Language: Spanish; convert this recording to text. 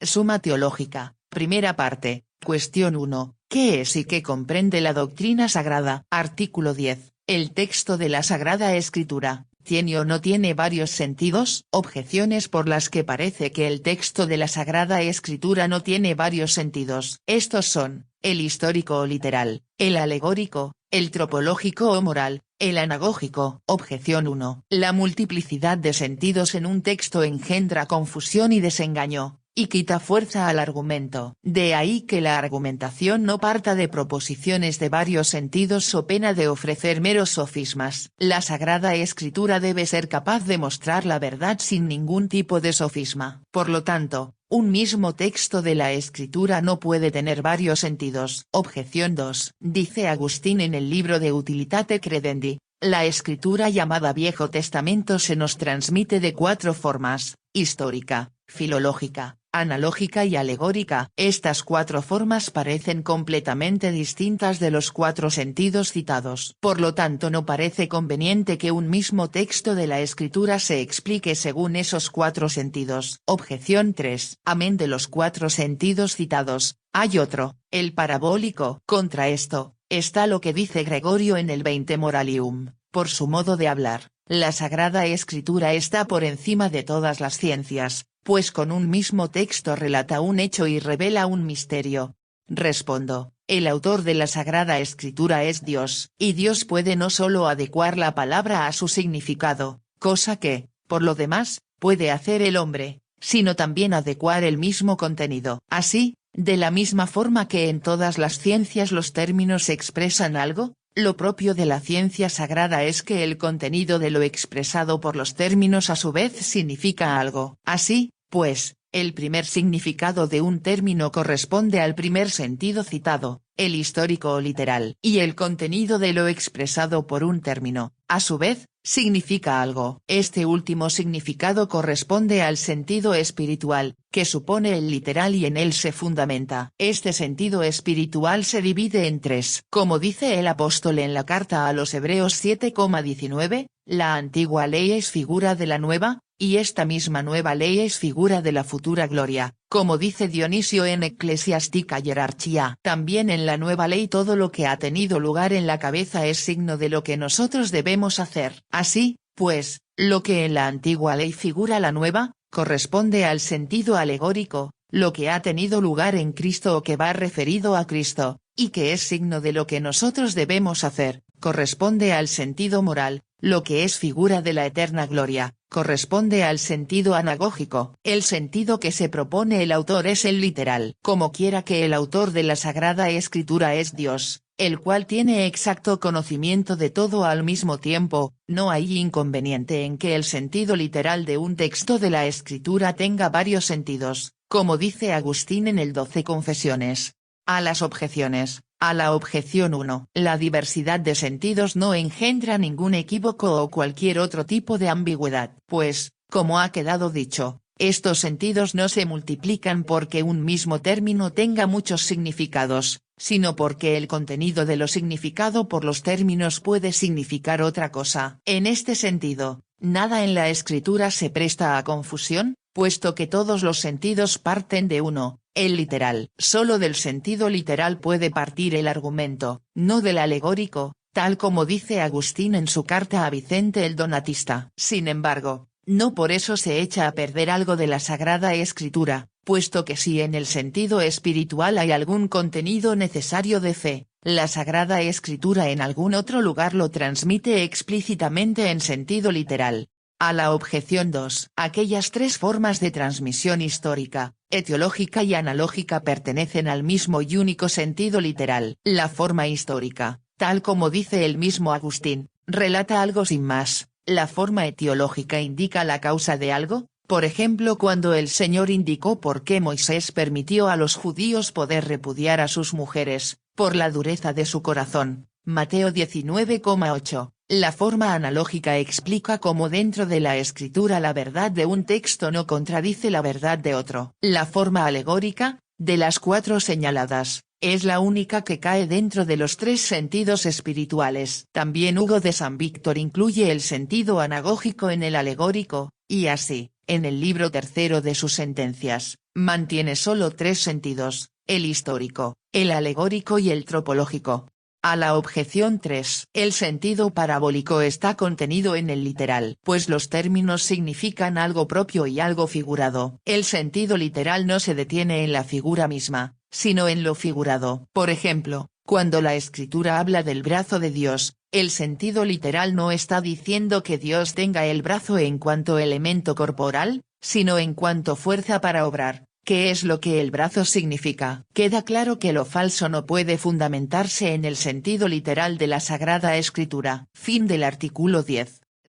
Suma Teológica, primera parte, cuestión 1, ¿qué es y qué comprende la doctrina sagrada? Artículo 10, el texto de la Sagrada Escritura, ¿tiene o no tiene varios sentidos? Objeciones por las que parece que el texto de la Sagrada Escritura no tiene varios sentidos. Estos son, el histórico o literal, el alegórico, el tropológico o moral, el anagógico. Objeción 1. La multiplicidad de sentidos en un texto engendra confusión y desengaño, y quita fuerza al argumento. De ahí que la argumentación no parta de proposiciones de varios sentidos so pena de ofrecer meros sofismas. La Sagrada Escritura debe ser capaz de mostrar la verdad sin ningún tipo de sofisma. Por lo tanto, un mismo texto de la Escritura no puede tener varios sentidos. Objeción 2. Dice Agustín en el libro de Utilitate Credendi, la Escritura llamada Viejo Testamento se nos transmite de 4 formas: histórica, filológica, analógica y alegórica. Estas 4 formas parecen completamente distintas de los 4 sentidos citados. Por lo tanto no parece conveniente que un mismo texto de la Escritura se explique según esos 4 sentidos. Objeción 3. Amén de los 4 sentidos citados, hay otro, el parabólico. Contra esto, está lo que dice Gregorio en el 20 Moralium, por su modo de hablar, la Sagrada Escritura está por encima de todas las ciencias, pues con un mismo texto relata un hecho y revela un misterio. Respondo, el autor de la Sagrada Escritura es Dios. Y Dios puede no solo adecuar la palabra a su significado, cosa que, por lo demás, puede hacer el hombre, sino también adecuar el mismo contenido. Así, de la misma forma que en todas las ciencias los términos expresan algo, lo propio de la ciencia sagrada es que el contenido de lo expresado por los términos a su vez significa algo. Así, pues, el primer significado de un término corresponde al primer sentido citado, el histórico o literal. Y el contenido de lo expresado por un término, a su vez, significa algo. Este último significado corresponde al sentido espiritual, que supone el literal y en él se fundamenta. Este sentido espiritual se divide en 3. Como dice el apóstol en la carta a los Hebreos 7,19, la antigua ley es figura de la nueva, y esta misma nueva ley es figura de la futura gloria, como dice Dionisio en Eclesiástica Hierarchía. También en la nueva ley todo lo que ha tenido lugar en la cabeza es signo de lo que nosotros debemos hacer. Así, pues, lo que en la antigua ley figura la nueva, corresponde al sentido alegórico, lo que ha tenido lugar en Cristo o que va referido a Cristo, y que es signo de lo que nosotros debemos hacer, corresponde al sentido moral, lo que es figura de la eterna gloria, corresponde al sentido anagógico. El sentido que se propone el autor es el literal. Como quiera que el autor de la Sagrada Escritura es Dios, el cual tiene exacto conocimiento de todo al mismo tiempo, no hay inconveniente en que el sentido literal de un texto de la Escritura tenga varios sentidos, como dice Agustín en el 12 Confesiones. A las objeciones. A la objeción 1. La diversidad de sentidos no engendra ningún equívoco o cualquier otro tipo de ambigüedad. Pues, como ha quedado dicho, estos sentidos no se multiplican porque un mismo término tenga muchos significados, sino porque el contenido de lo significado por los términos puede significar otra cosa. En este sentido, nada en la Escritura se presta a confusión, puesto que todos los sentidos parten de uno, el literal. Solo del sentido literal puede partir el argumento, no del alegórico, tal como dice Agustín en su carta a Vicente el Donatista. Sin embargo, no por eso se echa a perder algo de la Sagrada Escritura, puesto que si en el sentido espiritual hay algún contenido necesario de fe, la Sagrada Escritura en algún otro lugar lo transmite explícitamente en sentido literal. A la objeción 2. Aquellas 3 formas de transmisión histórica, etiológica y analógica pertenecen al mismo y único sentido literal. La forma histórica, tal como dice el mismo Agustín, relata algo sin más. La forma etiológica indica la causa de algo, por ejemplo cuando el Señor indicó por qué Moisés permitió a los judíos poder repudiar a sus mujeres, por la dureza de su corazón. Mateo 19,8. La forma analógica explica cómo dentro de la Escritura la verdad de un texto no contradice la verdad de otro. La forma alegórica, de las 4 señaladas, es la única que cae dentro de los 3 sentidos espirituales. También Hugo de San Víctor incluye el sentido anagógico en el alegórico, y así, en el libro tercero de sus sentencias, mantiene solo 3 sentidos, el histórico, el alegórico y el tropológico. A la objeción 3. El sentido parabólico está contenido en el literal, pues los términos significan algo propio y algo figurado. El sentido literal no se detiene en la figura misma, sino en lo figurado. Por ejemplo, cuando la Escritura habla del brazo de Dios, el sentido literal no está diciendo que Dios tenga el brazo en cuanto elemento corporal, sino en cuanto fuerza para obrar. ¿Qué es lo que el brazo significa? Queda claro que lo falso no puede fundamentarse en el sentido literal de la Sagrada Escritura. Fin del artículo 10.